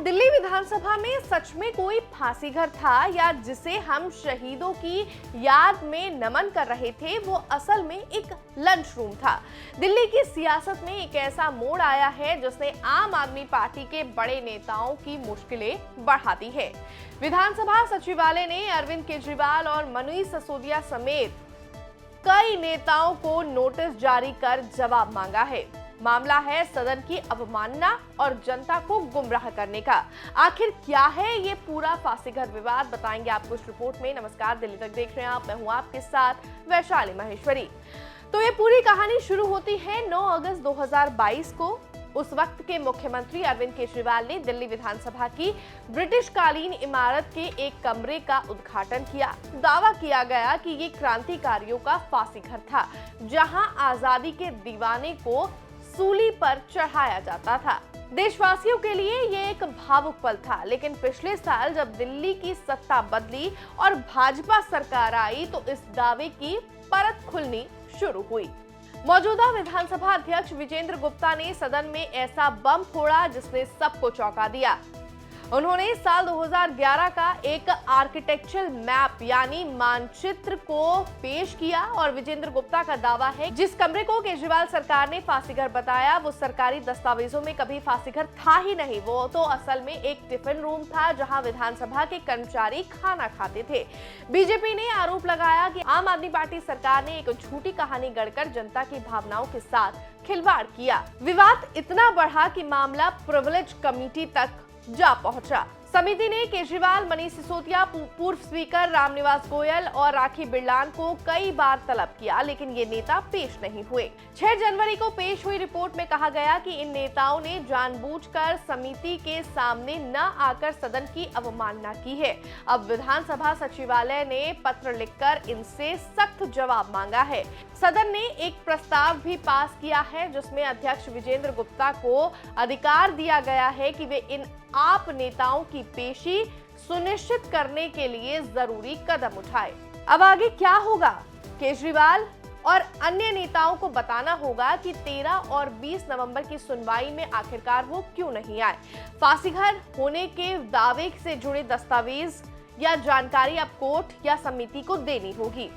दिल्ली विधानसभा में सच में कोई फांसी घर था या जिसे हम शहीदों की याद में नमन कर रहे थे वो असल में एक लंच रूम था। दिल्ली की सियासत में एक ऐसा मोड़ आया है जिसने आम आदमी पार्टी के बड़े नेताओं की मुश्किलें बढ़ा दी है। विधानसभा सचिवालय ने अरविंद केजरीवाल और मनीष सिसोदिया समेत कई नेताओं को नोटिस जारी कर जवाब मांगा है। मामला है सदन की अवमानना और जनता को गुमराह करने का। आखिर क्या है ये पूरा फांसीघर विवाद, बताएंगे आपको इस रिपोर्ट में। नमस्कार, दिल्ली तक देख रहे हैं आप, मैं हूं आपके साथ वैशाली माहेश्वरी। तो ये पूरी कहानी शुरू होती है 9 अगस्त 2022 को। उस वक्त के मुख्यमंत्री अरविंद केजरीवाल ने दिल्ली विधानसभा की ब्रिटिश कालीन इमारत के एक कमरे का उद्घाटन किया। दावा किया गया कि ये क्रांतिकारियों का फांसी घर था, जहां आजादी के दीवाने को सूली पर चढ़ाया जाता था। देशवासियों के लिए ये एक भावुक पल था, लेकिन पिछले साल जब दिल्ली की सत्ता बदली और भाजपा सरकार आई तो इस दावे की परत खुलनी शुरू हुई। मौजूदा विधानसभा अध्यक्ष विजेंद्र गुप्ता ने सदन में ऐसा बम फोड़ा जिसने सबको चौंका दिया। उन्होंने साल 2011 का एक आर्किटेक्चरल मैप यानी मानचित्र को पेश किया और विजेंद्र गुप्ता का दावा है जिस कमरे को केजरीवाल सरकार ने फांसीघर बताया वो सरकारी दस्तावेजों में कभी फांसीघर था ही नहीं। वो तो असल में एक टिफिन रूम था जहां विधानसभा के कर्मचारी खाना खाते थे। बीजेपी ने आरोप लगाया कि आम आदमी पार्टी सरकार ने एक झूठी कहानी गढ़कर जनता की भावनाओं के साथ खिलवाड़ किया। विवाद इतना बढ़ा कि मामला प्रिविलेज कमेटी तक जा पहुंचा। समिति ने केजरीवाल, मनीष सिसोदिया, पूर्व स्पीकर रामनिवास गोयल और राखी बिरलान को कई बार तलब किया, लेकिन ये नेता पेश नहीं हुए। 6 जनवरी को पेश हुई रिपोर्ट में कहा गया कि इन नेताओं ने जानबूझकर समिति के सामने न आकर सदन की अवमानना की है। अब विधानसभा सचिवालय ने पत्र लिखकर इनसे सख्त जवाब मांगा है। सदन ने एक प्रस्ताव भी पास किया है जिसमें अध्यक्ष विजेंद्र गुप्ता को अधिकार दिया गया है कि वे इन आप नेताओं की पेशी सुनिश्चित करने के लिए जरूरी कदम उठाए। अब आगे क्या होगा? केजरीवाल और अन्य नेताओं को बताना होगा कि 13 और 20 नवंबर की सुनवाई में आखिरकार वो क्यों नहीं आए। फांसीघर होने के दावे से जुड़े दस्तावेज या जानकारी अब कोर्ट या समिति को देनी होगी।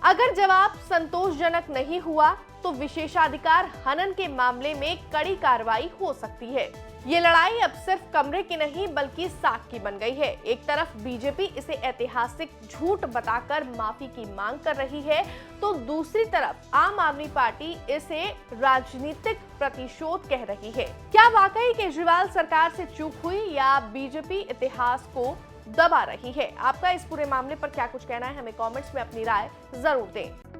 अगर जवाब संतोषजनक नहीं हुआ तो विशेषाधिकार हनन के मामले में कड़ी कार्रवाई हो सकती है। ये लड़ाई अब सिर्फ कमरे की नहीं बल्कि साख की बन गई है। एक तरफ बीजेपी इसे ऐतिहासिक झूठ बताकर माफी की मांग कर रही है तो दूसरी तरफ आम आदमी पार्टी इसे राजनीतिक प्रतिशोध कह रही है। क्या वाकई केजरीवाल सरकार से चूक हुई या बीजेपी इतिहास को दबा रही है? आपका इस पूरे मामले पर क्या कुछ कहना है? हमें कमेंट्स में अपनी राय जरूर दें।